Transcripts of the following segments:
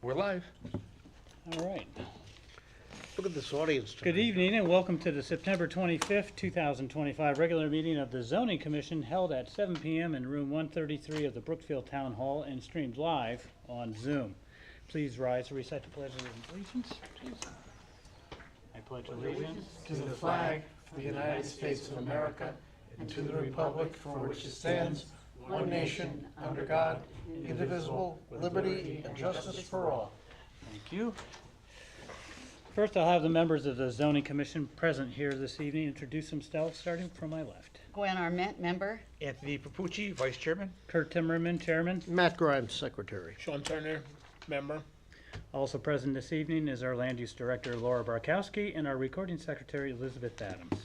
We're live. All right. Look at this audience tonight. Good evening and welcome to the September 25th, 2025 regular meeting of the Zoning Commission held at 7 p.m. in room 133 of the Brookfield Town Hall and streamed live on Zoom. Please rise to recite the Pledge of Allegiance. Please. I pledge allegiance to the flag of the United States of America and to the republic for which it stands, one nation, under God, indivisible, with liberty and justice for all. Thank you. First, I'll have the members of the Zoning Commission present here this evening introduce themselves, starting from my left. Gwen Arment, member. Anthony Papucci, Vice Chairman. Kurt Timmerman, Chairman. Matt Grimes, Secretary. Sean Turner, member. Also present this evening is our Land Use Director, Laura Barkowski, and our Recording Secretary, Elizabeth Adams.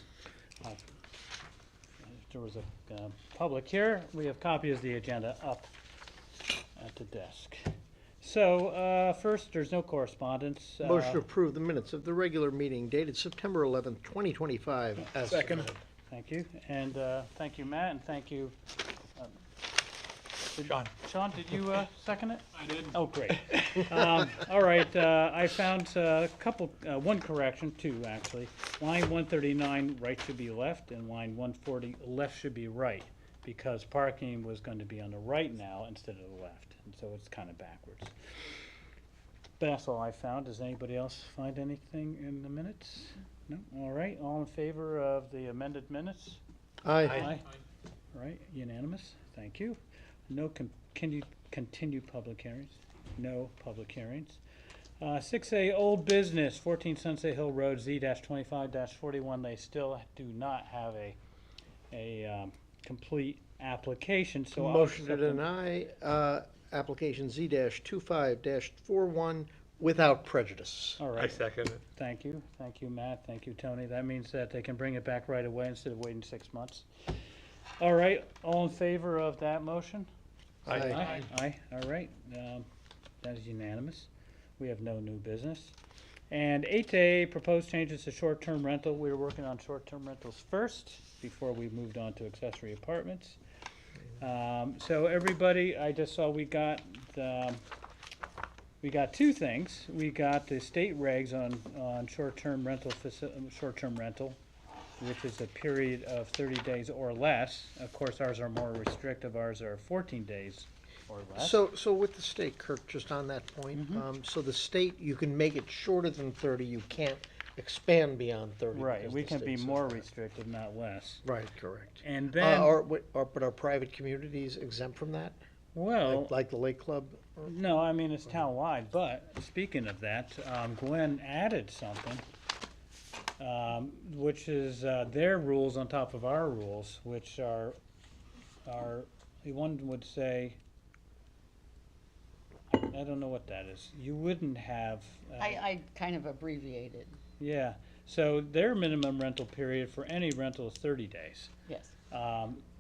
If there was a public here, we have copies of the agenda up at the desk. So, first, there's no correspondence. Motion to approve the minutes of the regular meeting dated September 11th, 2025. as Second. submitted. Thank you, and thank you, Matt, and thank you. Sean. Sean, did you second it? I did. Oh, great. All right, I found a couple, one correction, two actually. Line 139, right should be left, and line 140, left should be right, because parking was going to be on the right now instead of the left, and so it's kind of backwards. But that's all I found. Does anybody else find anything in the minutes? No? All right, all in favor of the amended minutes? Aye. All right, unanimous, thank you. No continued public hearings, no public hearings. 6A, old business, 14 Sunset Hill Road, Z-25-41. They still do not have a complete application, so I'll Motion to accept them. deny application Z-25-41 without prejudice. All I right, second it. thank you, Matt, thank you, Tony. That means that they can bring it back right away instead of waiting 6 months. All right, all in favor of that motion? Aye. Aye, all right, that is unanimous. We have no new business. And 8A, proposed changes to short-term rental. We were working on short-term rentals first before we moved on to accessory apartments. So everybody, I just saw we got two things. We got the state regs on short-term rental, which is a period of 30 days or less. Of course, ours are more restrictive. Ours are 14 days or less. So with the state, Kirk, just on that point, so the state, you can make it shorter than 30, you can't expand beyond 30. Right, because we the can state be says more that. restrictive, not less. Right, correct. And then, But are private communities exempt from that? well, Like the Lake Club? no, I mean, it's town-wide, but speaking of that, Gwen added something, which is their rules on top of our rules, which are, one would say, I don't know what that is. You wouldn't have. I kind of abbreviated, Yeah, so their minimum rental period for any rental is 30 days. yes.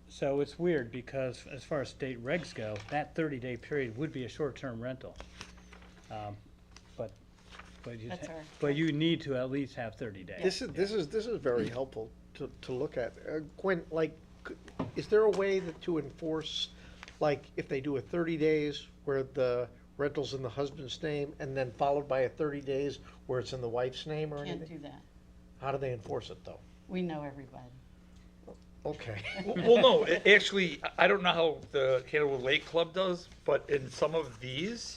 So it's weird because as far as state regs go, that 30-day period would be a short-term rental. That's our- But you need to at least have 30 days. This is very helpful to look at. Gwen, like, is there a way to enforce, like, if they do a 30 days where the rental's in the husband's name and then followed by a 30 days where it's in the wife's name or Can't anything? do that. How do they enforce it, though? We know everybody. Okay. Well, no, actually, I don't know how the Candlewood Lake Club does, but in some of these,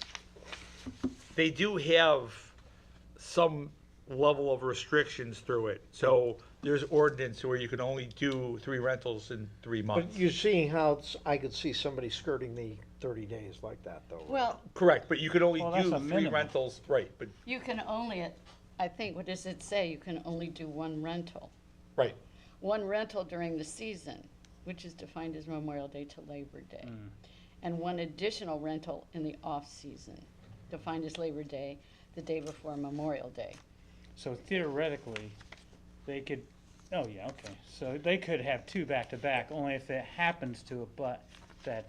they do have some level of restrictions through it. So there's ordinance where you can only do 3 rentals in 3 But months. you're seeing how I could see somebody skirting the 30 days like that, though. right? Well, Correct, but you could only Well, that's do a 3 minimum. rentals, right, but, you can only, I think, what does it say? You can only do one rental. right. One rental during the season, which is defined as Memorial Day to Labor Day. And one additional rental in the off-season, defined as Labor Day, the day before Memorial Day. So theoretically, they could, oh yeah, okay. So they could have 2 back-to-back, only if it happens to abut that.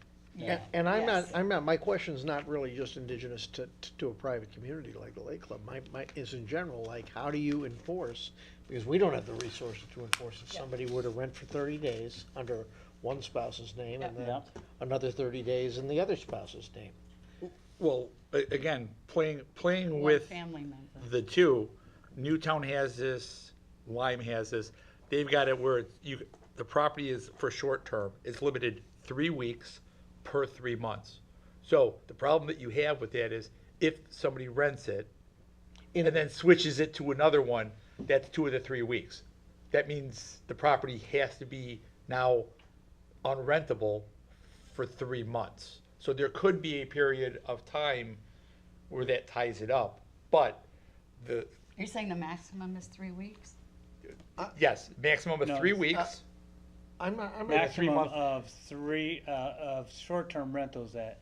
And I'm Yes. not, my question's not really just indigenous to a private community like the Lake Club. My is in general, like, how do you enforce? Because we don't have the resources to enforce if Yeah. somebody were to rent for 30 days under one spouse's name and Yeah. then another 30 days in the other spouse's name. Well, again, playing One with family member. the two, Newtown has this, Lyme has this. They've got it where the property is for short term. It's limited 3 weeks per 3 months. So the problem that you have with that is if somebody rents it and then switches it to another one, that's 2 of the 3 weeks. That means the property has to be now unrentable for 3 months. So there could be a period of time where that ties it up. But You're saying the maximum is 3 weeks? yes, maximum of No, 3 weeks. I'm not, I'm not, Maximum month- of short-term rentals at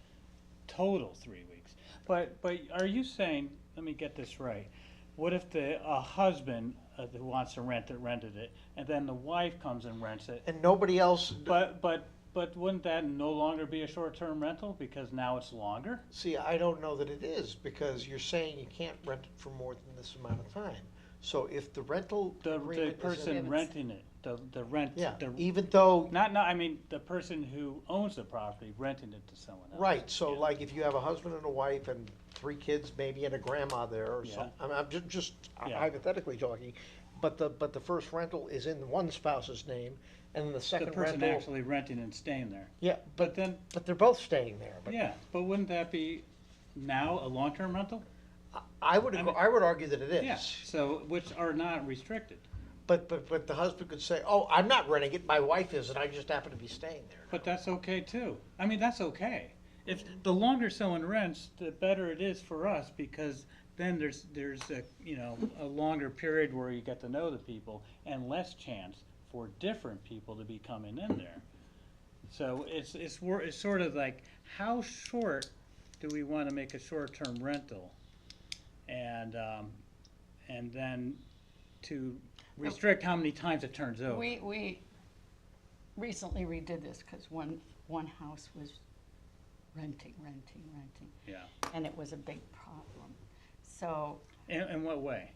total 3 weeks. But are you saying, let me get this right, what if a husband who wants to rented it, and then the wife comes and rents it? and nobody else, But wouldn't that no longer be a short-term rental because now it's longer? see, I don't know that it is, because you're saying you can't rent it for more than this amount of time. So if the rental The agreement is person in- renting it, the rent, Yeah, the, even though, I mean, the person who owns the property renting it to someone else. right, so Yeah. like if you have a husband and a wife and 3 kids, maybe, and a grandma there or Yeah. something, I'm just Yeah. hypothetically talking, but the first rental is in one spouse's name, and then the The second person rental, actually renting and staying there. yeah, But then, but they're both staying there, but yeah, but wouldn't that be now a long-term rental? I would, I mean- I would argue that it is. Yeah, so, which are not restricted. But the husband could say, oh, I'm not renting it, my wife is, and I just happen to be staying there. But that's okay too. I mean, that's okay. If, the longer someone rents, the better it is for us, because then there's a, a longer period where you get to know the people and less chance for different people to be coming in there. So it's sort of like, how short do we wanna make a short-term rental? And then to restrict how many times it turns over. We recently redid this because one house was renting, Yeah. and it was a big problem. So, In what way?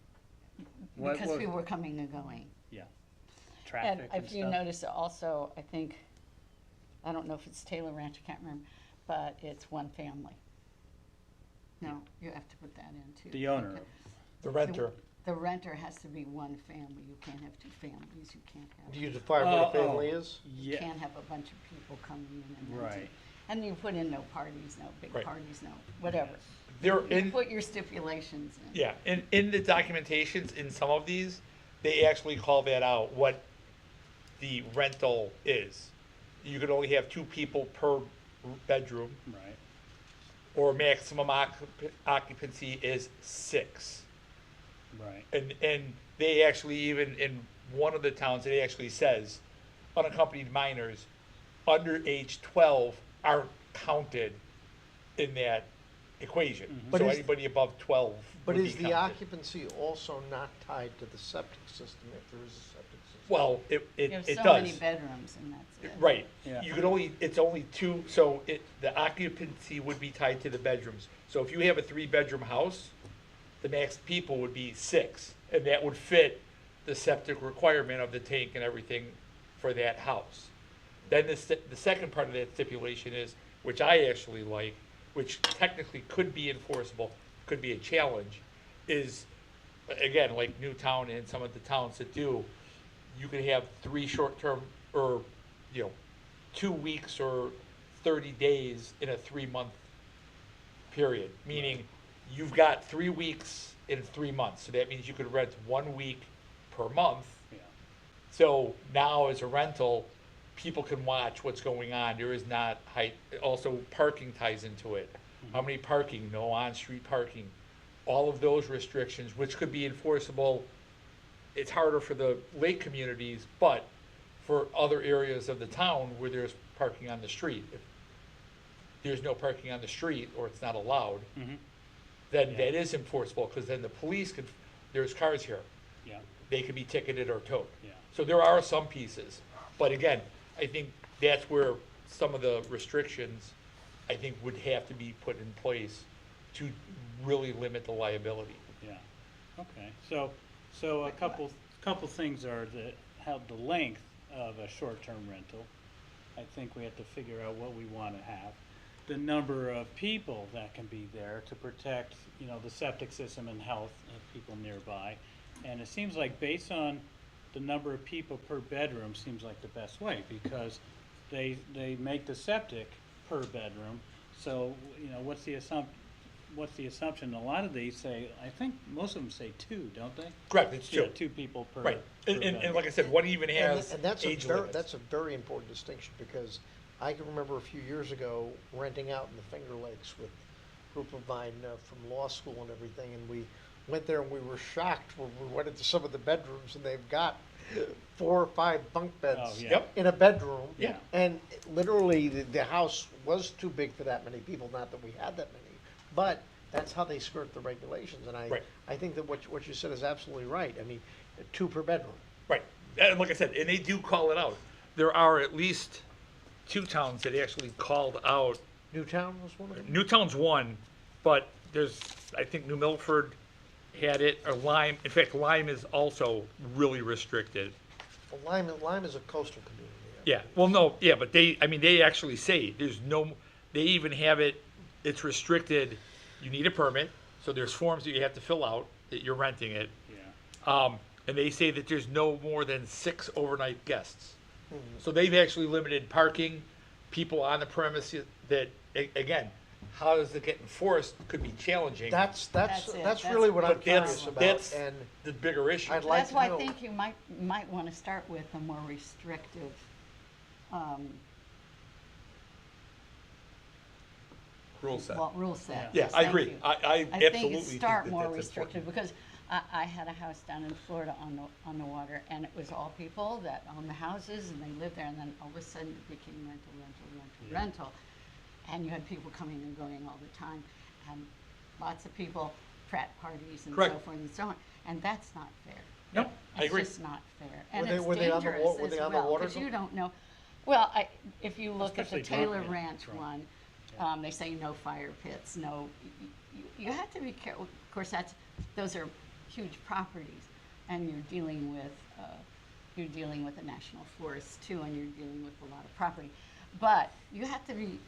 What- because what- people were coming and going. And Traffic and if you stuff? notice also, I think, I don't know if it's Taylor Ranch, I can't remember, but it's one family. No, you have to put that in too. The owner. The renter. The renter has to be one family. You can't have 2 families. You can't have. Do you define what a Oh, family oh. is? You Yeah, can't have a bunch of people coming in and renting. right. And you put in no parties, no big Right. parties, no whatever. They're You in, put your stipulations in. yeah, in the documentations, in some of these, they actually call that out, what the rental is. You could only have 2 people per bedroom, Right. or maximum occupancy is 6. Right. And they actually, even in one of the towns, it actually says unaccompanied minors under age 12 aren't counted in that equation. But So is- anybody above 12 But would is be the counted. occupancy also not tied to the septic system, if there is a septic system? Well, it You have it so does. many bedrooms and that's it. Right. Yeah. You could only, it's only 2, so the occupancy would be tied to the bedrooms. So if you have a 3-bedroom house, the max people would be 6, and that would fit the septic requirement of the tank and everything for that house. Then the second part of that stipulation is, which I actually like, which technically could be enforceable, could be a challenge, is, again, like Newtown and some of the towns that do, you could have 3 short-term, or, 2 weeks or 30 days in a 3-month period, meaning you've got 3 weeks in 3 months, so that means you could rent 1 week per month. Yeah. So now as a rental, people can watch what's going on. There is not height, also parking ties into it. How many parking, no on-street parking. All of those restrictions, which could be enforceable. It's harder for the lake communities, but for other areas of the town where there's parking on the street. If there's no parking on the street, or it's not allowed, Mhm. then Yeah. that is enforceable, because then the police could, there's cars here. Yeah. They could be ticketed or towed. Yeah. So there are some pieces, but again, I think that's where some of the restrictions, I think, would have to be put in place to really limit the liability. Yeah, okay, so a couple things are how the length of a short-term rental. I think we have to figure out what we wanna have. the number of people that can be there to protect, you know, the septic system and health of people nearby. And it seems like based on the number of people per bedroom seems like the best way, because they make the septic per bedroom. So, you know, what's the assumption? A lot of these say, I think most of them say two, don't they? Correct, it's Yeah, two. 2 people per. Right, and bedroom. like I said, one even And has that's age a limits. that's a very important distinction, because I can remember a few years ago renting out in the Finger Lakes with a group of mine from law school and everything, and we went there and we were shocked when we went into some of the bedrooms and they've got 4 or 5 bunk beds Oh, yeah. Yep. in a bedroom. Yeah. And literally, the house was too big for that many people, not that we had that many, but that's how they skirt the regulations, and Right. I think that what you said is absolutely right. I mean, 2 per bedroom. Right, and like I said, and they do call it out. There are at least 2 towns that actually called out. Newtown was one of them? Newtown's one, but there's, I think New Milford had it, or Lyme. In fact, Lyme is also really restricted. Well, Lyme is a coastal community. Yeah, well, no, yeah, but they actually say they even have it, it's restricted. You need a permit, so there's forms that you have to fill out that you're renting it. Yeah. And they say that there's no more than 6 overnight guests. So they've actually limited parking, people on the premises that, again, how does it get enforced could be challenging. That's That's it. that's That's really the what I'm But that's, curious about, that's and the bigger issue. I'd like That's to why I know. think you might want to start with a more restrictive, Rule set. rule set. Yeah, Yes, I thank agree. you. I I absolutely think it think start that more that's restrictive, important. because I had a house down in Florida on the water, and it was all people that owned the houses, and they lived there, and then all of a sudden it became rental. And you had people coming and going all the time, and lots of people, frat parties and so Correct. forth and so on, and that's not fair. Nope, I agree. It's just not fair, and Were they- it's were they on the dangerous were they as on the well, water because you though? don't know. Well, if you look at the Especially drunk Taylor men, Ranch drunk. one, they say no fire pits, no, you have to be careful. Of course, those are huge properties, and you're dealing with a national forest too, and you're dealing with a lot of property. But you have to be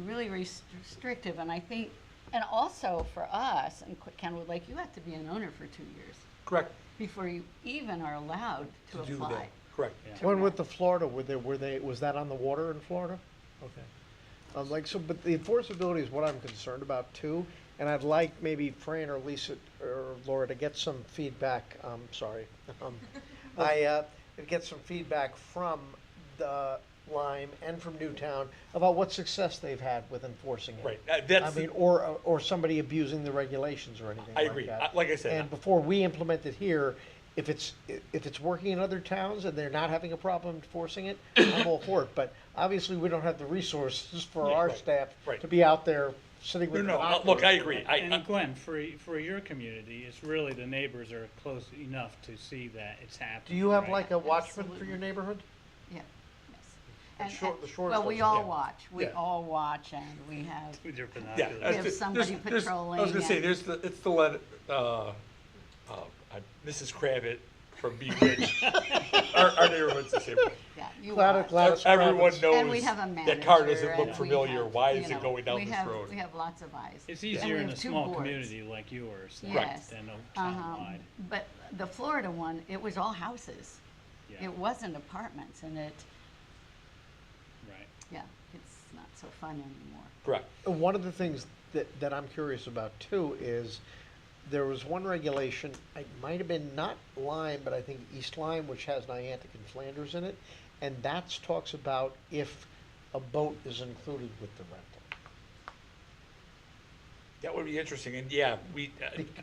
really restrictive, and I think, and also for us in Kenwood Lake, you have to be an owner for 2 years Correct. before you even are allowed to To do apply. that. Correct. Yeah. when with the Florida, was that on the water in Florida? Okay. But the enforceability is what I'm concerned about too, and I'd like maybe Fran or Lisa or Laura to get some feedback, get some feedback from the Lyme and from Newtown about what success they've had with enforcing it. Right. I That's, mean, or somebody abusing the regulations or anything I like agree. that. Like I said, And before we implement it here, if it's working in other towns and they're not having a problem enforcing it, I'm all for it. But obviously, we don't have the resources for Yeah, our right, staff right. to be out there sitting no, with no, binoculars. look, I agree. And Glenn, for your community, it's really the neighbors are close enough to see that it's happening. Do you have right? like a watchman for Absolutely. your neighborhood? Yeah, yes. The And- short- and- the short Well, version, we all yeah. watch, we Yeah. all watch, and we have, With your Yeah, binoculars. that's have just- somebody I was patrolling gonna say, and- it's the letter, Mrs. Kravitz from Bewitched. Our neighborhood's the same way. yeah, you Gladys- watch. Gladys Everyone Kravitz. knows And we have a manager. that car doesn't look and familiar. we have, Why you is it know, going down we this have- road? We have lots of eyes. It's And we easier in have a 2 small boards. community like yours than, Yes. than a Uh-huh. townwide. But the Florida one, it was all houses. Yeah, It wasn't apartments, and right. yeah, it's not so fun anymore. Correct. One of the things that I'm curious about too is there was one regulation, it might have been not Lyme, but I think East Lyme, which has Niantic and Flanders in it, and that talks about if a boat is included with the rental. That would be interesting, and yeah,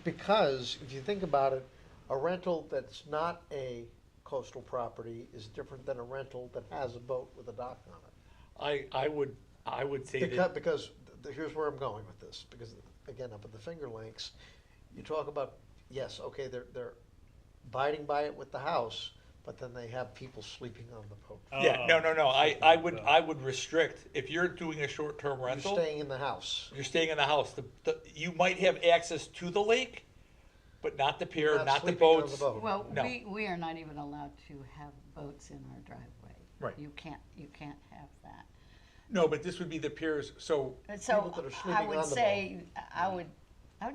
Because if you think about it, a rental that's not a coastal property is different than a rental that has a boat with a dock on it. I would say Because, that, because here's where I'm going with this, because again, up at the Finger Lakes, you talk about, yes, okay, they're abiding by it with the house, but then they have people sleeping on the boat. yeah, no, Oh, I would restrict, if you're doing a short-term You're rental, staying in the house. you're staying in the house, you might have access to the lake, but not the pier, Not not the sleeping on the boats. boat. Well, No. we are not even allowed to have boats in our driveway. Right. You can't have that. No, but this would be the peers, so, So People that are sleeping I would on the say, I would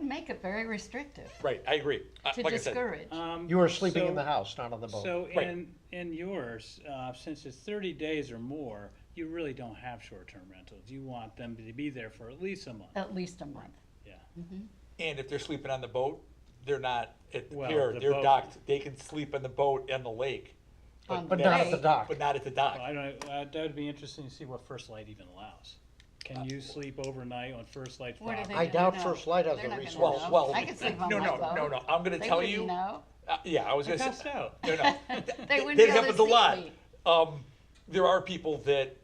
make it very restrictive right, I agree. to Like I said, discourage. You are sleeping in So- the house, not on the boat. So Right. in yours, since it's 30 days or more, you really don't have short-term rentals. You want them to be there for at least a month, At least a month. yeah. and if they're sleeping on the boat, they're not at the Well, pier, the they're boat- docked, they can sleep on the boat and the lake. On But the not at the lake. dock. But not at the dock. Well, I don't, that would be interesting to see what First Light even allows. Can you sleep overnight on First Light's What are property? they I gonna doubt know? First Light has They're a not gonna resource. know. Well, I could sleep on no, my no, boat. no, I'm gonna They tell wouldn't you. know. Yeah, I was They gonna passed say, out. no, no. They wouldn't That be able to happens a see lot. me. There are people that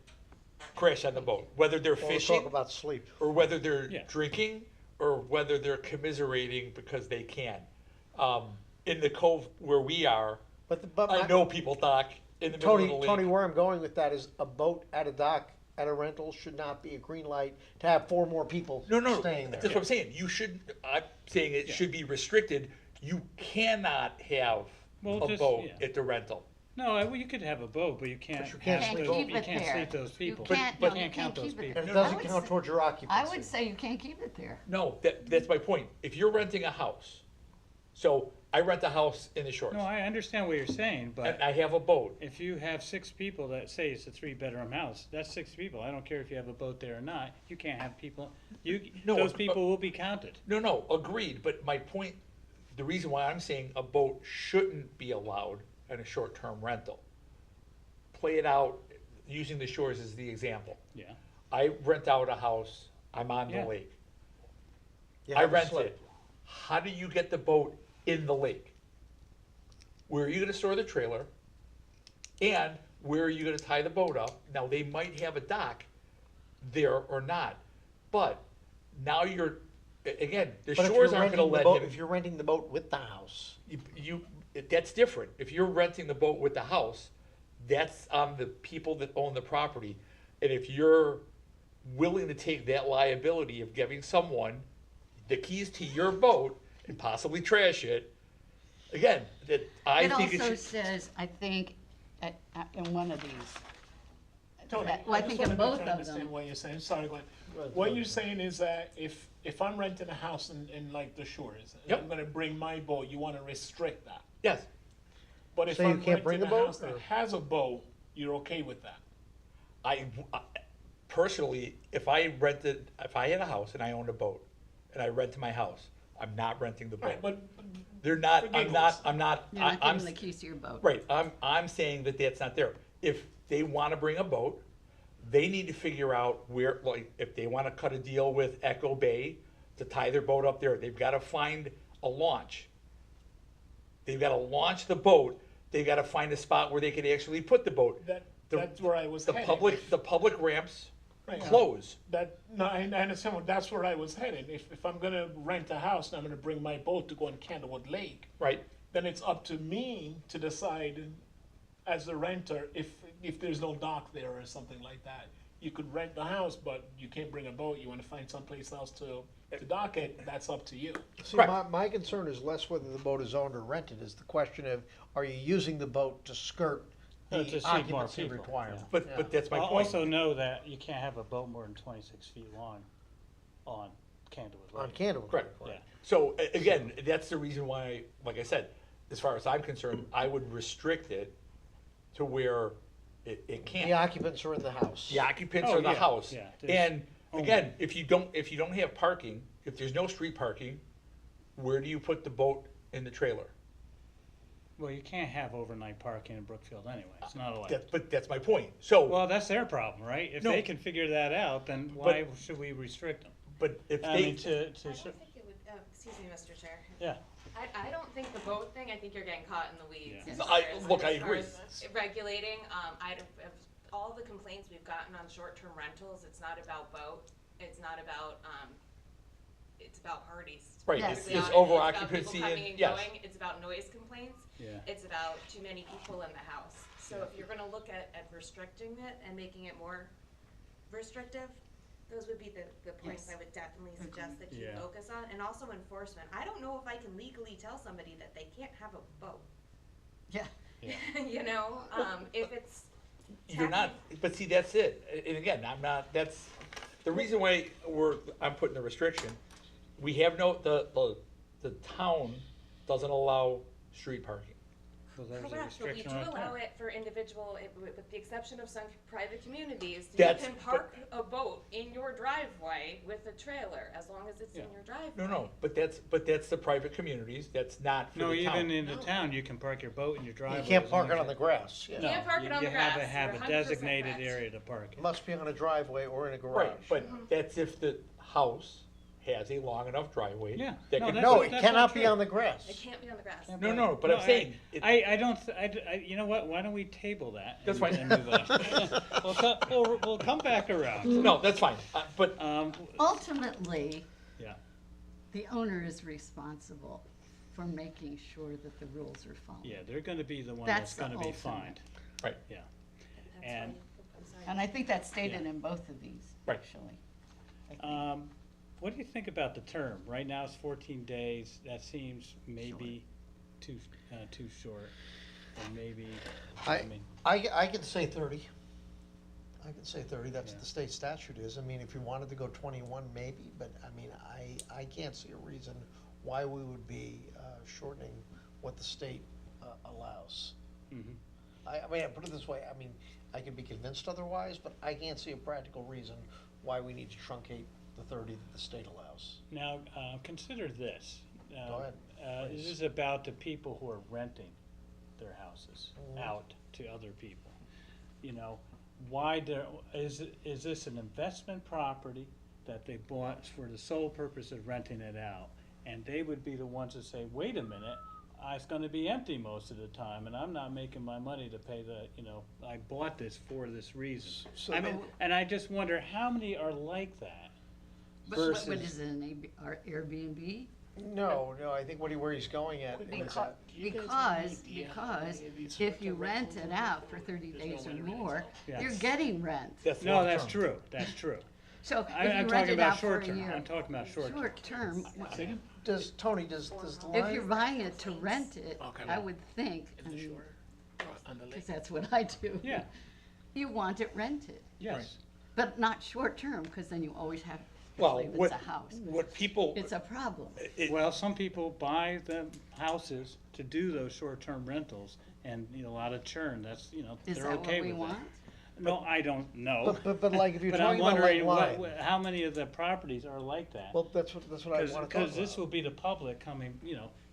crash on the boat, whether they're Well, we'll talk fishing about sleep. or whether they're Yeah. drinking or whether they're commiserating because they can. In the cove where we are, But I know people dock in the middle of the Tony, lake. Tony, where I'm going with that is a boat at a dock at a rental should not be a green light to have 4 more people No, staying there. that's what I'm saying. You should, I'm saying it should be restricted. You cannot have Well, a just- boat yeah. at the rental. No, well, you could have a boat, but you can't. you can't have sleep those- on it. You can't there. sleep those You people. can't- But- no, you can't count can't those keep it people. And it there. I doesn't would count say- towards your occupancy. I would say you can't keep it there. No, that's my point. If you're renting a house, so I rent a house in the shores, No, I understand what you're saying, but and I have a boat. if you have 6 people that say it's a 3-bedroom house, that's 6 people. I don't care if you have a boat there or not. You can't have people, No, those but- people will be counted. No, agreed, but my point, the reason why I'm saying a boat shouldn't be allowed in a short-term rental. Play it out, using the shores as the example. Yeah. I rent out a house, I'm on the Yeah. lake. You I have a rent slip. it. How do you get the boat in the lake? Where are you gonna store the trailer? And where are you gonna tie the boat up? Now, they might have a dock there or not, but now you're, again, the But if shores you're aren't gonna renting the let boat, him. if you're renting the boat with the house, That's different. If you're renting the boat with the house, that's on the people that own the property. And if you're willing to take that liability of giving someone the keys to your boat and possibly trash it, again, that I It think it also should. says, I think, in one of these, Tony, well, I just think wanna in make both sure I of understand them. what you're saying. Sorry, Glenn. What you're saying is that if I'm renting a house in like the shores, and Yep. I'm gonna bring my boat, you wanna restrict that. Yes, But if So you I'm can't bring renting a a boat, house that or- has a boat, you're okay with that? I personally, if I had a house and I owned a boat and I rent my house, I'm not renting the boat. Right, but They're not, for I'm not, giggles. I'm not, You're not I'm. giving the keys to your boat. Right, I'm saying that that's not there. If they wanna bring a boat, they need to figure out where, like, if they wanna cut a deal with Echo Bay to tie their boat up there, they've gotta find a launch. They've gotta launch the boat, they've gotta find a spot where they can actually put the boat. The- that's where I was The headed. public ramps Right. close. No, I understand, that's where I was headed. If I'm gonna rent a house and I'm gonna bring my boat to go on Candlewood Lake, Right, then it's up to me to decide as a renter if there's no dock there or something like that. You could rent the house, but you can't bring a boat, you wanna find someplace else to dock it, that's up to you. see, Correct. my concern is less whether the boat is owned or rented, is the question of, are you using the boat to skirt To the suit more occupancy people, requirement? but, Yeah. but that's my Al- point. Also know that you can't have a boat more than 26 feet long on Candlewood On Lake. Candlewood. Correct. Yeah. So, again, that's the reason why, like I said, as far as I'm concerned, I would restrict it to where it can't. The occupants are in the house. The occupants Oh, are the yeah, house. yeah, there's And only- again, if you don't have parking, if there's no street parking, where do you put the boat in the trailer? Well, you can't have overnight parking in Brookfield anyway. It's not allowed. But that's my point. So, Well, that's their problem, right? If No. they can figure that out, then why should we restrict them? but if I they, mean, to, I don't think it would, excuse me, Mr. Chair. yeah. I don't think the boat thing, I think you're getting caught in the weeds. Yeah. as No, far I- as- look, I as far agree. as Regulating, of all the complaints we've gotten on short-term rentals, it's not about boat, it's not about, it's about parties. right, Yes. it's, To be it's honest. over It's about occupancy people coming and, and yes. going, it's about noise complaints, Yeah. it's about too many people in the house. So if you're gonna look at restricting it and making it more restrictive, those would be the points Yes. I would definitely suggest that you Yeah. focus on, and also enforcement. I don't know if I can legally tell somebody that they can't have a boat. Yeah. Yeah. You know, if it's You're not, but see, that's it. And again, I'm not, that's, the reason why I'm putting the restriction, we have the town doesn't allow street parking. So there's a Correct, but we restriction do right allow there. it for individual, with the exception of some private communities. You That's- can park a boat in your driveway with a trailer, as long as it's in Yeah. your driveway. No, but that's the private communities, that's not for No, the even town. in the town, you can park your boat in your driveway. You can't as long park it as on the grass, yeah. You can't park it on the You have grass. to have You're a 100% designated correct. area to park it. It must be on a driveway or in a garage. Right, but that's if the house has a long enough driveway. Yeah. that No, can- that's No, what- it that's cannot not be true. on the grass. It can't be on the grass. No, but I'm saying, I don't, you know what, why don't we table that? That's and- fine. and move on. We'll come back around. no, that's fine, but, Ultimately, Yeah, the owner is responsible for making sure that the rules are followed. yeah, they're gonna be the one That's that's the gonna be ultimate. fined, right, yeah. That's And- why- I'm sorry. And I think that's stated Yeah. in both of these, Right. actually. I think. What do you think about the term? Right now it's 14 days, that seems maybe too short, or maybe, I mean, I can say 30. I can say 30, that's Yeah. what the state statute is. I mean, if you wanted to go 21, maybe, but I mean, I can't see a reason why we would be shortening what the state allows. mhm. I mean, I put it this way, I mean, I can be convinced otherwise, but I can't see a practical reason why we need to truncate the 30 that the state allows. Now, consider this. Go ahead, This please. is about the people who are renting their houses Mhm. out to other people. You know, why is this an investment property that they bought for the sole purpose of renting it out? And they would be the ones that say, wait a minute, it's gonna be empty most of the time, and I'm not making my money to pay I bought this for this reason. So I mean, and I just wonder how many are like that? But what versus- is it, an Airbnb? No, I think where he's going at is Because, that, because if you rent it out for 30 days or more, Yeah. you're getting rent. that's No, long that's term. true, that's true. So if I'm you rent talking it about out for short a term, year. I'm talking about short term. Short term, Tony, does the if you're line, buying it to rent it, Okay. I would think, On the lake. because that's what I do. Yeah, You want it rented, yes. but not short term, because then you always have, Well, especially if it's a house. what people, It's a problem. Well, some people buy the houses to do those short-term rentals, and, a lot of churn, that's, Is they're that okay what we with it. want? No, I don't know. but like, if you're But I'm talking about Lake wondering Line, how many of the properties are like that? well, that's what I want to talk Because this about. will be the public coming,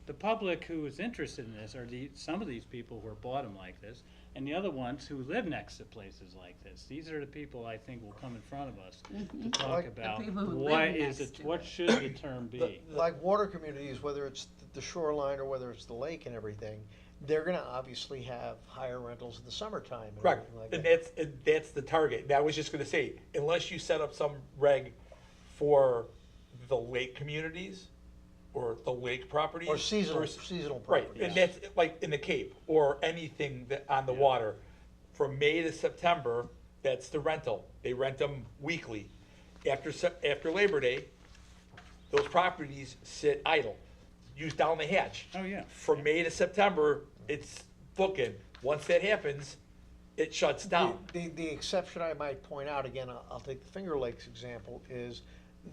the public who is interested in this are some of these people who are bought them like this, and the other ones who live next to places like this. These are the people I think will come in front of us to talk Like- about people who what live is next it, to what it. should the term be? Like water communities, whether it's the shoreline or whether it's the lake and everything, they're gonna obviously have higher rentals in the summertime and correct, everything like and that. that's the target. And I was just gonna say, unless you set up some reg for the lake communities or the lake properties. Or seasonal Right, properties. and that's like in the Cape or anything that on the water. From May to September, that's the rental. They rent them weekly. After Labor Day, those properties sit idle. Use down the hatch. Oh, yeah. From May to September, it's booking. Once that happens, it shuts down. The exception I might point out, again, I'll take the Finger Lakes example, is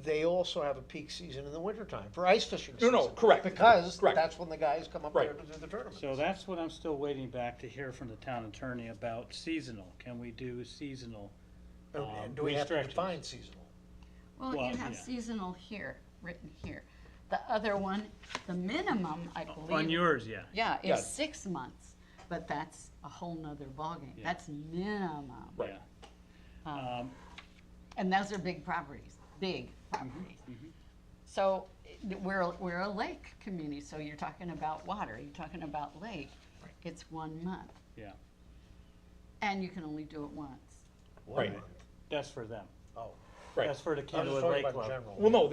they also have a peak season in the wintertime for ice fishing No, season. correct. Because Correct. that's when the guys come up Right. there to do the tournaments. So that's what I'm still waiting back to hear from the town attorney about seasonal. Can we do seasonal And do we have to restrictions? define seasonal? Well, Well, you have yeah. seasonal here, written here. The other one, the minimum, I believe. On yours, yeah. Yeah, Yeah. is 6 months, but that's a whole nother ballgame. Yeah. That's minimum. Right. Yeah. And those are big properties, big properties. Mm-hmm. So we're a lake community, so you're talking about water, you're talking about lake. It's 1 month, Yeah, and you can only do it once. Right. that's for them. Oh, Right. That's for the I was Candlewood just talking Lake about Club. general. Well, no,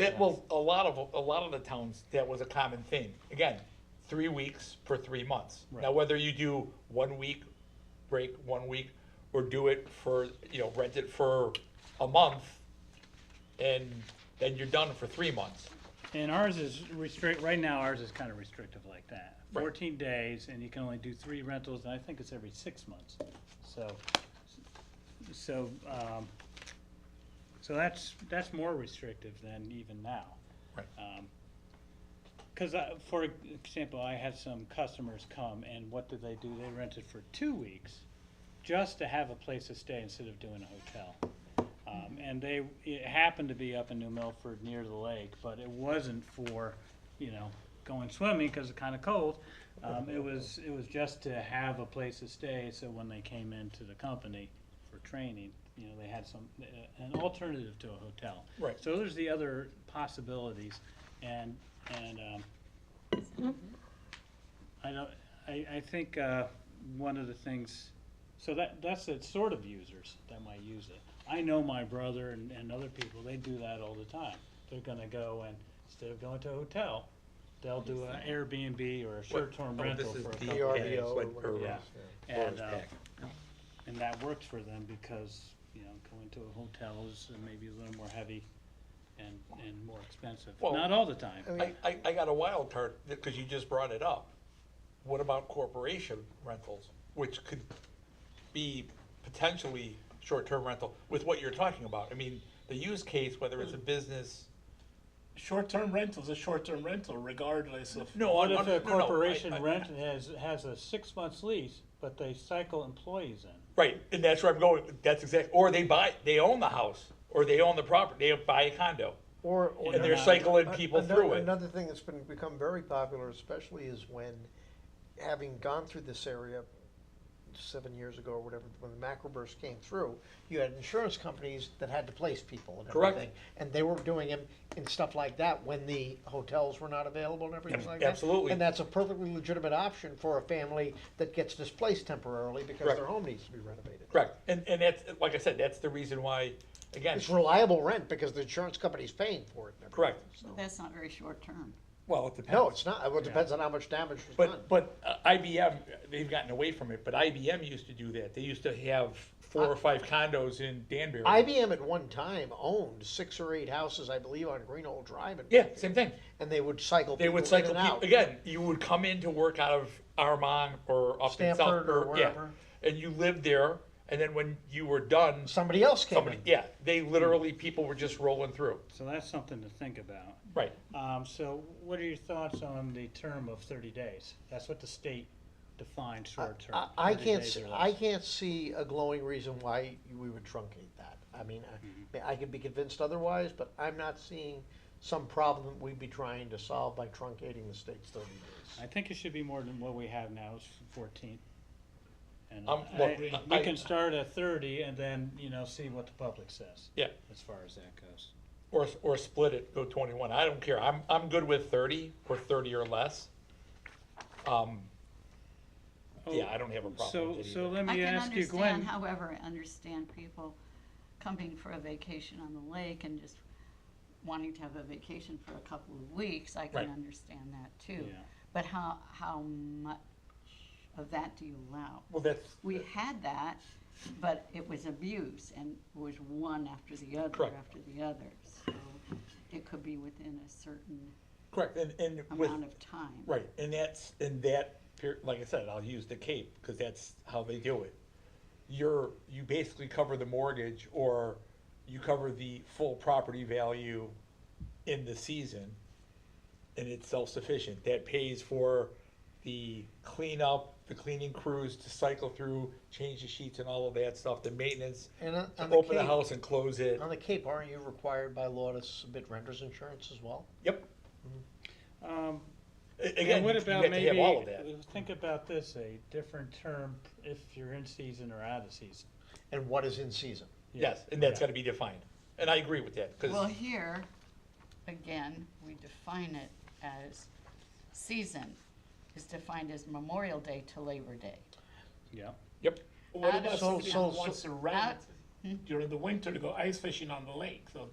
a lot of the towns, that was a common thing. Again, 3 weeks per 3 months. Right. Now, whether you do 1 week, break 1 week, or do it for, rent it for a month, and then you're done for 3 months. And ours is right now ours is kind of restrictive like that. Right. 14 days, and you can only do 3 rentals, and I think it's every 6 months. So, so, so that's more restrictive than even now. Right. Because, for example, I had some customers come, and what did they do? They rented for 2 weeks just to have a place to stay instead of doing a hotel. And it happened to be up in New Milford near the lake, but it wasn't for, going swimming because it's kind of cold. It was just to have a place to stay, so when they came into the company for training, they had an alternative to a hotel. Right. So there's the other possibilities, and I think one of the things, so that's the sort of users that might use it. I know my brother and other people, they do that all the time. They're gonna go and, instead of going to a hotel, they'll do an Airbnb or a short-term rental for a couple of VRBO days. or whatever. Yeah. Forest And, Pack. and that works for them because, going to a hotel is maybe a little more heavy and more expensive. Well, Not all the time. I got a wild card, because you just brought it up. What about corporation rentals, which could be potentially short-term rental with what you're talking about? I mean, the use case, whether it's a business. Short-term rental is a short-term rental regardless of. No, What if no, a no, corporation I- rent has a 6 months lease, but they cycle employees in? Right, and that's where I'm going, that's exactly, or they own the house, or they own the property, they buy a condo, Or and they're cycling people through it. Another thing that's become very popular, especially, is when, having gone through this area 7 years ago or whatever, when the macroburst came through, you had insurance companies that had to place people and Correct. everything. And they were doing them in stuff like that when the hotels were not available and everything like that. Absolutely. And that's a perfectly legitimate option for a family that gets displaced temporarily because Correct. their home needs to be renovated. Correct, and that's, like I said, that's the reason why, again, It's reliable rent because the insurance company's paying for it and everything. correct, But that's not very short-term. well, it depends. No, it's not. Well, it depends on how much damage was done. But IBM, they've gotten away from it, but IBM used to do that, they used to have 4 or 5 condos in Danbury. IBM at one time owned 6 or 8 houses, I believe, on Greenhold Drive. Yeah, same thing. And they would cycle They people would cycle in and people, out. again, you would come in to work out of Armonk or up in South, Stamford or yeah, wherever. and you lived there, and then when you were done, Somebody else came somebody, in. yeah, they literally, people were just rolling through. So that's something to think about. Right. So what are your thoughts on the term of 30 days? That's what the state defines short term. I 30 can't, days or I less. can't see a glowing reason why we would truncate that. I mean, I could be convinced otherwise, but I'm not seeing some problem that we'd be trying to solve by truncating the state's 30 days. I think it should be more than what we have now, is 14. And Look, we can start at 30 and then, see what the public says. Yeah. As far as that goes. Or split it, go 21, I don't care, I'm good with 30, or 30 or less. Yeah, I don't have a problem with it So either. let I me can ask you, understand, Gwen. however, I understand people coming for a vacation on the lake and just wanting to have a vacation for a couple of weeks. I Right. can understand that too. Yeah. But how much of that do you allow? Well, that's, We had that, but it was abuse and was one after the other Correct. after the other. So it could be within a certain correct, and with, amount of time. right, and that's, in that, like I said, I'll use the Cape, because that's how they do it. You basically cover the mortgage, or you cover the full property value in the season, and it's self-sufficient. That pays for the cleanup, the cleaning crews to cycle through, change the sheets and all of that stuff, the maintenance, And on to the open the Cape- house and close it. On the Cape, aren't you required by law to submit renter's insurance as well? Yep. And Again, what you about have to have all of maybe, that. think about this, a different term if you're in season or out of season. And what is in season? Yes, and that's Yeah. gotta be defined. And I agree with that, Well, because, here, again, we define it as season is defined as Memorial Day to Labor Day. Yeah. yep, What Out about of- somebody so- who wants to rent during the winter to go ice fishing on the lake? So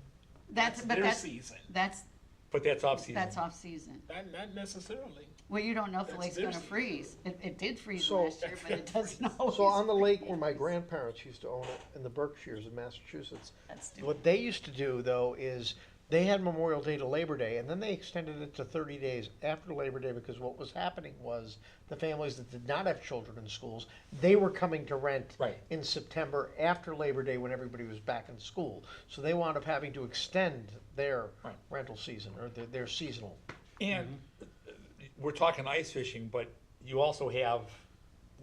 That's, but their that's, season. that's, but that's off-season. that's off-season. Not necessarily. Well, you don't know if the That's lake's their gonna season. freeze. It did freeze So- last year, but it doesn't always. So on the lake freeze. where my grandparents used to own it, in the Berkshires of Massachusetts, That's different. what they used to do, though, is They had Memorial Day to Labor Day, and then they extended it to 30 days after Labor Day, because what was happening was the families that did not have children in schools, they were coming to rent Right. in September after Labor Day when everybody was back in school. So they wound up having to extend their Right. rental season, or their seasonal. And we're talking ice fishing, but you also have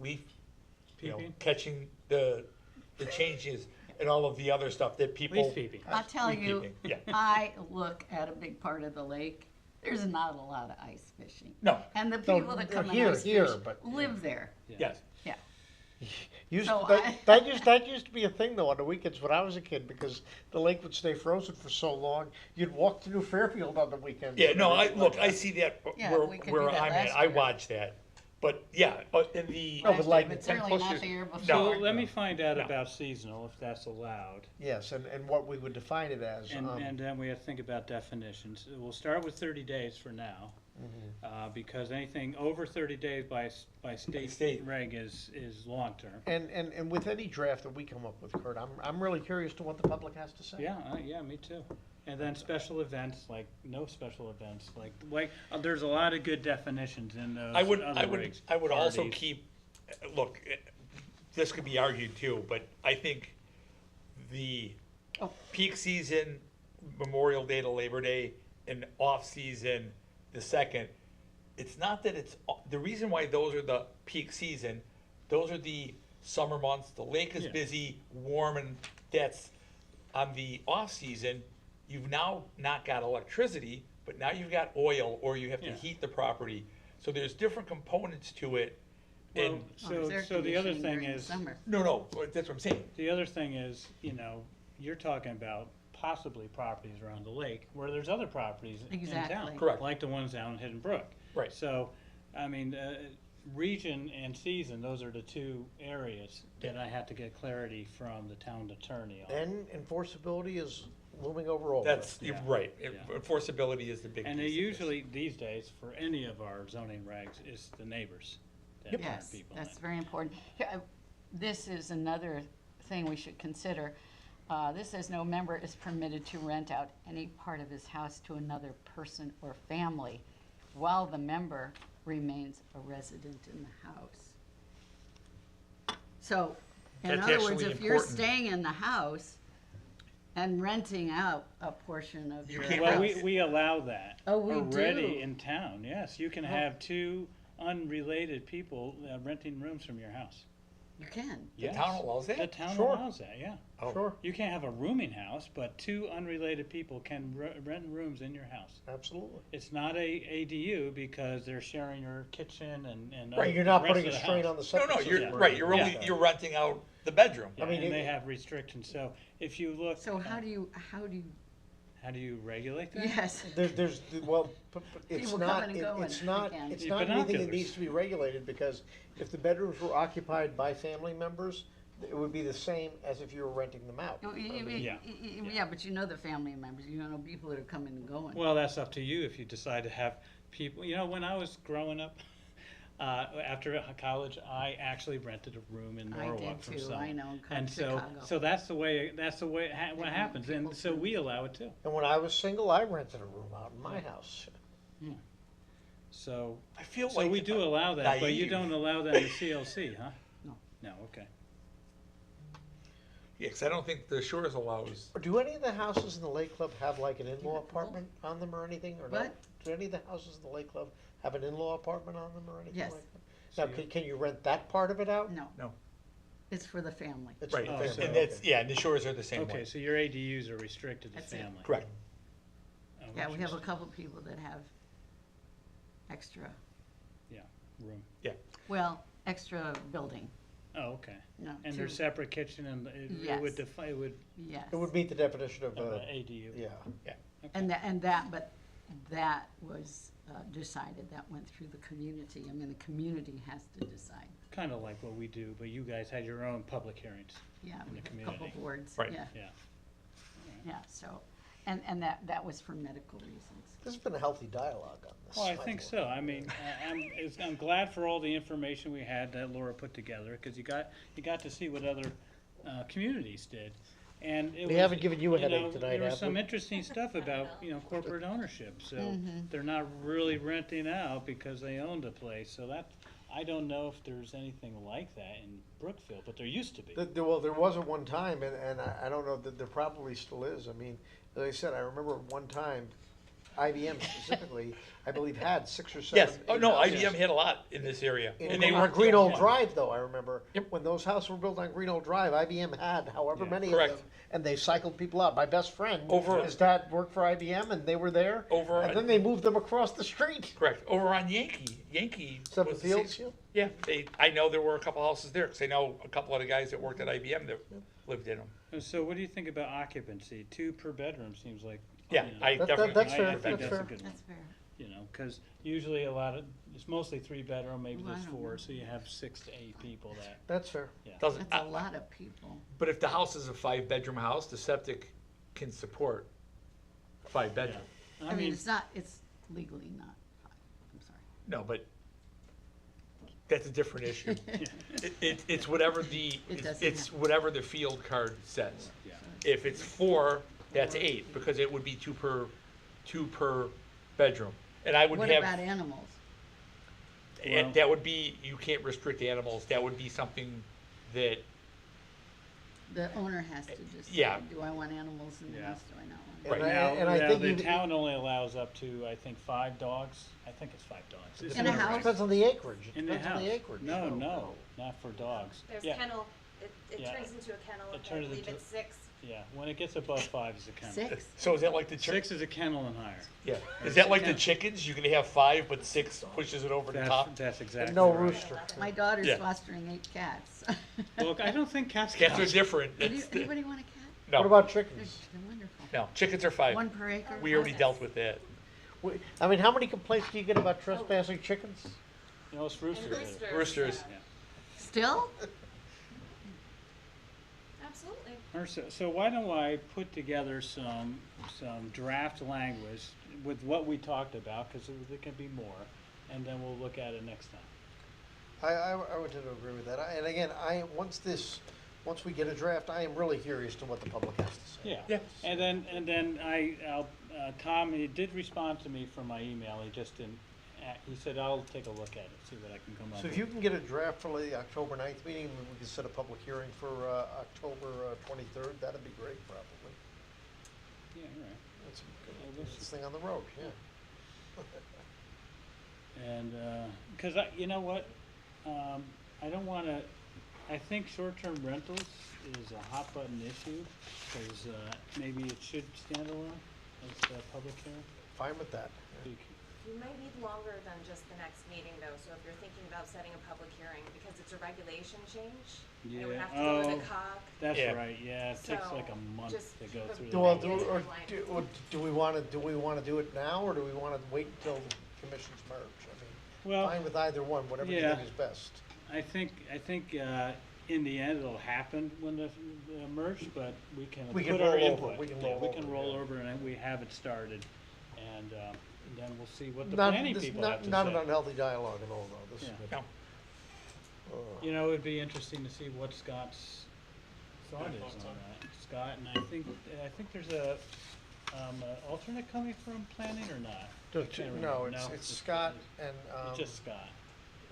leaf, Peeping? catching the changes and all of the other stuff that people. Leaf peeping. I'll tell Leaf you, peeping, yeah. I look at a big part of the lake, there's not a lot of ice fishing. No, And the people that come and here- ice here, fish but- live there, yes. yeah. Used So that used to be a thing though on the weekends when I was a kid, because the lake would stay frozen for so long. You'd walk to New Fairfield on the weekends. Yeah, and no, everything look, like I that. see that Yeah, where, we could do where that I'm at, last I year. watch that. But yeah, in the, No, but like- But 10 certainly plus not years- the year No. So before. let me find out No. about seasonal, if that's allowed. Yes, and what we would define it as. And then we have to think about definitions. We'll start with 30 days for now, because anything over 30 days by state. state reg is long-term. And with any draft that we come up with, Kurt, I'm really curious to what the public has to say. Yeah, me too. And then special events, like no special events, there's a lot of good definitions in those I would, other regs. I would also Parties. keep, look, this could be argued too, but I think the Oh. peak season, Memorial Day to Labor Day, and off-season, the second, it's not that it's, the reason why those are the peak season, those are the summer months, the lake is Yeah. busy, warm, and that's, on the off-season, you've now not got electricity, but now you've got oil, or you have to Yeah. heat the property. So there's different components to it, Well, and, so the other thing is, no, that's what I'm saying. the other thing is, you're talking about possibly properties around the lake where there's other properties in town. Exactly. Correct. Like the ones down in Hidden Brook. Right. So, I mean, region and season, those are the two areas that I have to get clarity from the town attorney on. And enforceability is looming over all of That's, us. you're Yeah. right, Yeah. enforceability is the big piece. And they of this. usually, these days, for any of our zoning regs, is the neighbors that turn Yes, people in. that's very important. This is another thing we should consider. This says no member is permitted to rent out any part of his house to another person or family while the member remains a resident in the house. So, in That's other words, actually if you're important. staying in the house and renting out a portion of You your can't Well, house. we allow that. Oh, we already do? in town, yes. You can have two unrelated people renting rooms from your house. You can. The town allows The that? town Sure. allows that, yeah. Oh. Sure, You can't have a rooming house, but two unrelated people can rent rooms in your house. absolutely. It's not a ADU because they're sharing your kitchen and Right, you're not the rest putting a of the strain house. on the No, septic no, system. you're, Yeah. right, you're only, Yeah. you're renting out the bedroom. Yeah, I mean, and they it- have restrictions. So if you look, So how do you, how do you regulate that? yes. There's, well, but it's People not, coming and going it's not, again. it's Yeah, not anything that binoculars. needs to be regulated, because if the bedrooms were occupied by family members, it would be the same as if you were renting them out. Yeah. Yeah, but you know the family members, you know people that are coming and going. Well, that's up to you if you decide to have people. When I was growing up, after college, I actually rented a room in I Norwalk did from too, someone. I know, in And Chicago. so that's the way what happens, and so we allow it too. And when I was single, I rented a room out in my house. So I feel so like. we do allow that, but you naive. don't allow that in the CLC, huh? No. No, okay. Yeah, 'cause I don't think the Shores allows, Or do any of the houses in the Lake Club have like an in-law apartment on them or anything, or no? What? Do any of the houses in the Lake Club have an in-law apartment on them or anything Yes. like that? Now, can you rent that part of it out? No, no, it's for the family. It's right, for Oh, the so- family, and that's, okay. yeah, and the Shores are the same Okay, way. so your ADUs are restricted to That's it. family. Correct. Oh, Yeah, we have a interesting. couple people that have extra, Room. well, extra building, Oh, okay. no, And two, their separate kitchen and it Yes. would define, it would, yes. It would meet the definition of, of a ADU. yeah. But that was decided, that went through the community. I mean, the community has to decide. Kind of like what we do, but you guys had your own public hearings. Yeah, In we the have a couple community. boards, Right. yeah, Yeah. yeah, so, and that was for medical reasons. There's been a healthy dialogue on this. Well, I by think the way. so. I mean, I'm glad for all the information we had that Laura put together, because you got to see what other communities did. And it We was, haven't given you a know, headache tonight, there was have some we? interesting stuff about, corporate ownership, so they're not really renting out because they owned a place, so that, I don't know if there's anything like that in Brookfield, but there used to be. Well, there was at one time, and I don't know, that there probably still is. I mean, as I said, I remember one time, IBM specifically, I believe had 6 or 7. Yes, oh, 8 no, houses. IBM had a lot in this area. And they On were Green Old yeah. Drive, though, I remember, Yep. when those houses were built on Green Old Drive, IBM had however Yeah. many of Correct. them, and they cycled people out. My best friend, Over- his dad worked for IBM, and they were there, Over and on- then they moved them across the street. Correct, over on Yankee. Seven was the Fields, same- yeah. Yeah, I know there were a couple houses there, because I know a couple of the guys that worked at IBM that lived in them. So what do you think about occupancy? 2 per bedroom seems like. Yeah, you know, I definitely. that's I fair, think that's that's fair. a good one. That's fair. Because usually it's mostly 3 bedroom, maybe Well, I there's don't 4, know. so you have 6 to 8 people that, That's fair. Doesn't, That's a lot of people. but if the house is a 5-bedroom house, the septic can support 5 bedroom. yeah. I mean, it's legally not fine. I'm sorry. No, but that's a different issue. It's whatever doesn't it's have- whatever the field card says. Yeah. If it's 4, that's 8, because it would be 2 per bedroom. And I would What have, about animals? and that would be, you can't restrict animals, that would be something that, The owner has to decide, Yeah. do I want animals in the Yeah. house, do I not want? Right. Right now, And I think the even- town only allows up to, I think, 5 dogs. I think it's 5 dogs. In a house? Depends on the acreage. It In the depends on house. the acreage. No, not for dogs. There's Yeah, kennel, it Yeah. turns into a kennel, It I turns believe into- it's 6. yeah. When it gets above 5, it's a kennel. 6? so is that like the chick? 6 is a kennel and higher. Yeah, is that like the Yeah. chickens? You can have 5, but 6 pushes it over the top? That's exactly No right. rooster. My daughter's Yeah. fostering 8 cats. Well, I don't think cats Cats are count. different. Anybody want a cat? No, What about They're chickens? they're wonderful. no, chickens are 5. 1 per acre? We already dealt with that. I mean, how many complaints do you get about trespassing chickens? You know, it's roosters. roosters. Roosters. Yeah. Still? Absolutely. So why don't I put together some draft language with what we talked about, because there can be more, and then we'll look at it next time. I would tend to agree with that. And again, once we get a draft, I am really curious to what the public has to say. Yeah. Yeah. And then Tom, he did respond to me from my email, he just didn't, he said, I'll take a look at it, see what I can come up So with. if you can get a draft for the October 9th meeting, we can set a public hearing for October 23rd, that'd be great, probably. Yeah, all right. That's Yeah, good. we'll This see. thing on the road, yeah. And, because you know what, I don't wanna, I think short-term rentals is a hot button issue, because, maybe it should stand alone as a public hearing. Fine with that. Bec- You might need longer than just the next meeting though, so if you're thinking about setting a public hearing, because it's a regulation change, and it would Yeah. have to go to Oh. the COG. That's Yeah. right, yeah, it takes So, like a month just to go keep a- through. Do, well, the- do, or Timeline. or do we wanna do it now, or do we wanna wait until the commissions merge? I mean, Well, fine with either one, whatever you yeah. think is best. I think, in the end, it'll happen when the merge, but we can We can put our roll over, input. we can Yeah, roll we can over, roll yeah. over and we have it started, and then we'll see what the Not- planning this- people not- have to Not an say. unhealthy dialogue at all, though, this is Yeah. good. No. You know, it'd be interesting to see what Scott's thought is thoughts on on that, Scott, and I think there's a alternate coming from planning or not? No, Can't No, remember. it's Scott and, It's just Scott.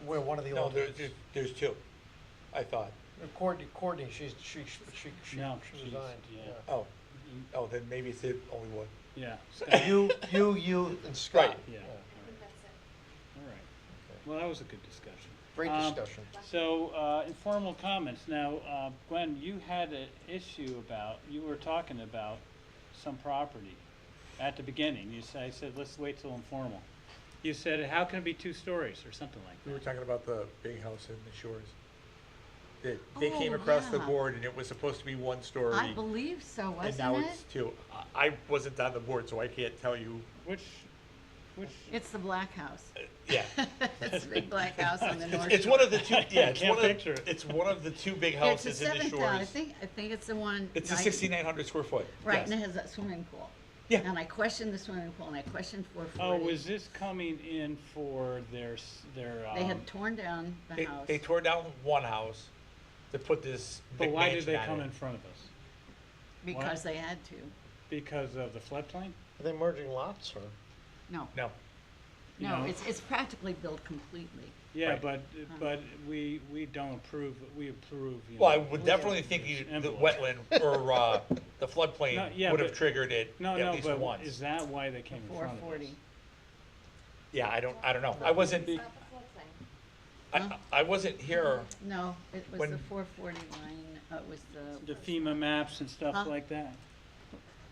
we're one of the No, alternates. there's 2, I thought. Courtney, she No, she's- resigned, yeah. yeah. Oh, then maybe it's the only one. Yeah, Scott, You and Scott. Right. yeah, I think that's it. all right. Well, that was a good discussion. Great discussion. So, informal comments. Now, Gwen, you had an issue about, you were talking about some property at the beginning. I said, let's wait till informal. You said, how can it be 2 stories or something like We were that? talking about the big house in the shores. They came Oh, across the yeah. board and it was supposed to be 1 story. I believe so, And wasn't now it? it's 2. I wasn't on the board, so I can't tell you. Which, It's the black house. Yeah. It's the big black house on the north. It's one of the 2, yeah, it's Can't one of, picture it. it's one of the 2 big Yeah, it's houses a in the 7,000. shores. I think it's the one. It's a right- 6,900 square foot. Right, yes. and it has that swimming pool. Yeah. And I questioned the swimming pool, and I questioned 440. oh, was this coming in for their, They had torn down the house. They tore down one house to put this but big why did mansion they on come it. in front of us? because they had to. Because of the floodplain? Are they merging lots or? No, No, no, No. it's practically built completely. Yeah, Right. but we don't approve, we approve, you well, I know. would definitely think the Envelope. wetland or, the No, floodplain yeah, would have but- triggered it No, at no, least but once. is that why they came in front of us? 440. Yeah, I don't know. I wasn't, It's not the floodplain. I wasn't here. No, it was When- the 440 line, it was The FEMA maps and stuff Huh? like that?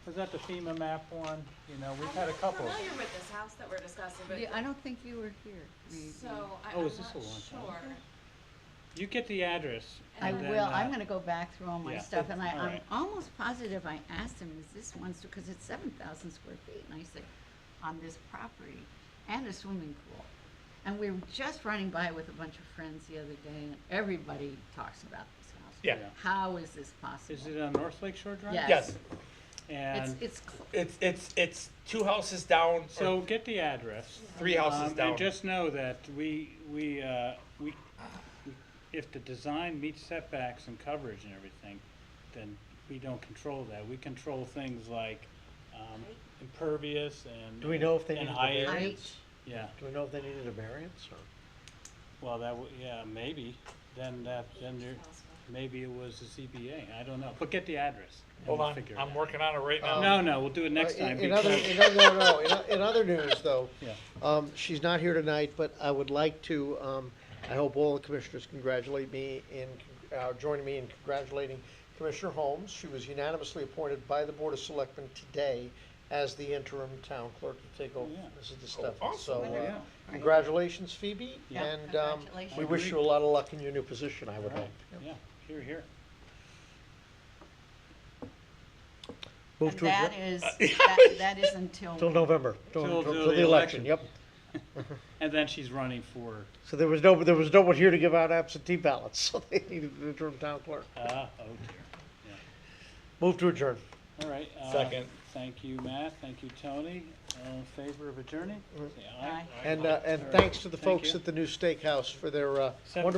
Was that the FEMA map one? You know, we've had a couple. I'm familiar with this house that we're discussing, but, I don't think you were here. Reed. so Oh, I'm is this not a long time? sure. You get the address. I and then, will, I'm gonna go back through all my yeah. stuff, and I'm Alright. almost positive I asked him, is this one, because it's 7,000 square feet, and I said, on this property, and a swimming pool. And we were just running by with a bunch of friends the other day, and everybody talks about this house. Yeah. Yeah. How is this possible? Is it on North Lake Shore Drive? Yes. Yes, And, it's two houses down, so or get the address. three houses down. And just know that if the design meets setbacks and coverage and everything, then we don't control that. We control things like, impervious and. Do we know if they and needed a height. variance? Yeah, Do we know if they needed a variance or? well, yeah, maybe, then there, maybe it was the ZBA, I don't know, but get the address. and Hold we'll on, figure it I'm out. working on it right now. No, we'll do it next time In other, because, in other, no, no, in other news though, yeah. she's not here tonight, but I would like to, I hope all the commissioners congratulate me in, joining me in congratulating Commissioner Holmes. She was unanimously appointed by the Board of Selectmen today as the interim town clerk to take over yeah. Mrs. DeStefan. awesome. So, Yeah. congratulations, Phoebe, Yeah. and, Congratulations. we wish you a lot of luck in your new position, I would All hope. right. Yeah, here. Move And to that adjourn, is, that is until. till November, Till till the the election, election. yep. And then she's running for, So there was no one here to give out absentee ballots, so they needed an interim town clerk. oh dear, yeah. Move to adjourn. All right. Second. Thank you, Matt, thank you, Tony. All in favor of adjourning? Say aye. Aye. And All right. thanks to the Thank folks you. at the new steakhouse for their Seven- wonderful